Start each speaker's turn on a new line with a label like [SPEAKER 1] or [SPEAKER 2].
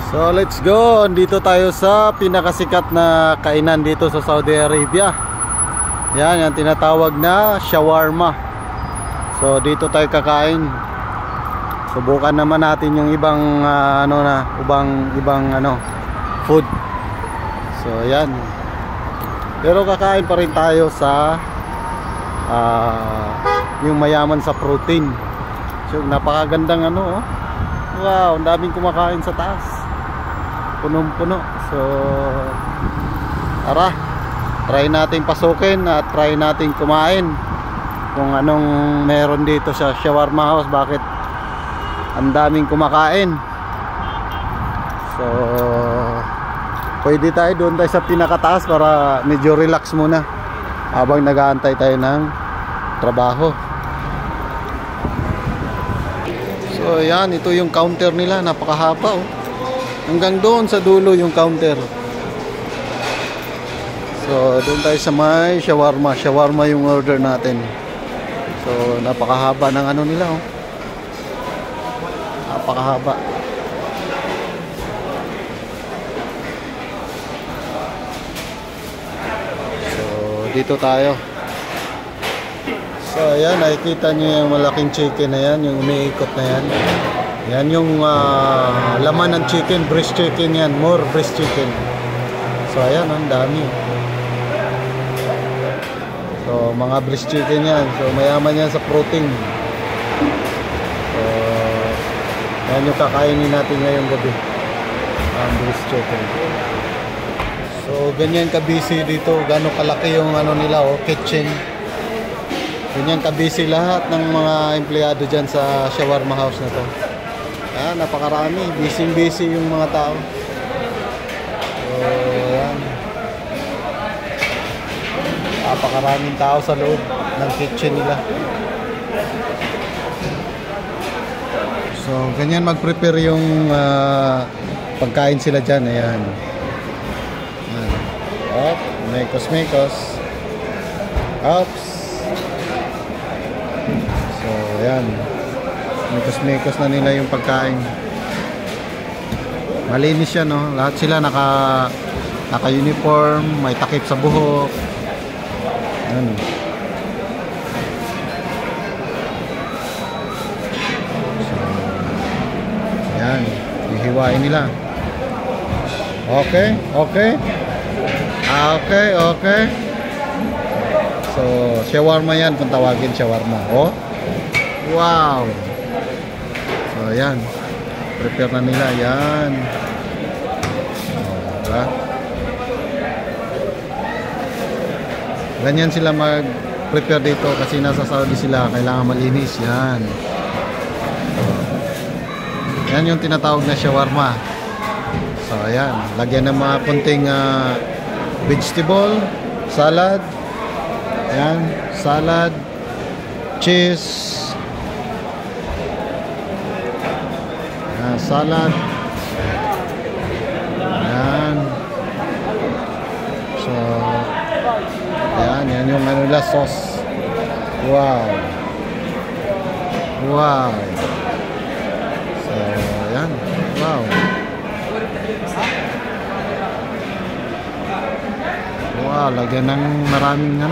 [SPEAKER 1] So let's go. Dito tayo sa pinakasikat na kainan dito sa Saudi Arabia. Yan, yung tinatawag na shawarma. So dito tayo kakain. Subukan naman natin yung ibang ibang food. So yan. Pero kakain pa rin tayo sa yung mayaman sa protein. So napakagandang wow, ang daming kumakain sa taas. Punong-puno. So tara, try natin pasukin at try natin kumain kung anong meron dito sa shawarma house. Bakit ang daming kumakain. So pwede tayo doon tayo sa pinakataas para medyo relax muna habang nag-aantay tayo ng trabaho. So yan, ito yung counter nila, napakahaba hanggang doon sa dulo yung counter. So doon tayo sa may shawarma yung order natin. So napakahaba ng nila napakahaba. So dito tayo. So ayan, nakikita nyo yung malaking chicken na yan, yung umiikot na yan. Yan yung laman ng chicken, breast chicken yan, more breast chicken. So ayan, ang dami. So mga breast chicken yan, so mayaman yan sa protein. So yan yung kakainin natin ngayong gabi, ang breast chicken. So ganyan ka-busy dito, gano'ng kalaki yung nila kitchen. Ganyan kabisi lahat ng mga empleyado dyan sa shawarma house na to. Ayan, napakarami. Busy yung mga tao. So, ayan. Napakaraming tao sa loob ng kitchen nila. So, ganyan mag-prepare yung pagkain sila dyan. Ayan. Ayan. Up, mekos. Ups. So ayan, mikos na nila yung pagkain. Malinis yan, lahat sila naka uniform, may takip sa buhok. Ayan. So ayan, hihiwain nila. Okay. So shawarma yan kung tawagin shawarma. Wow. So ayan, prepare na nila yan. Diba? Ganyan sila mag-prepare dito kasi nasa Saudi sila, kailangan malinis yan. Yan yung tinatawag na shawarma. So ayan, lagyan ng mga kunting vegetable, salad. Ayan, salad, cheese. Salad. Ayan. So yan yung nila sauce. Wow. So ayan. Wow. Wow, lagyan ng maraming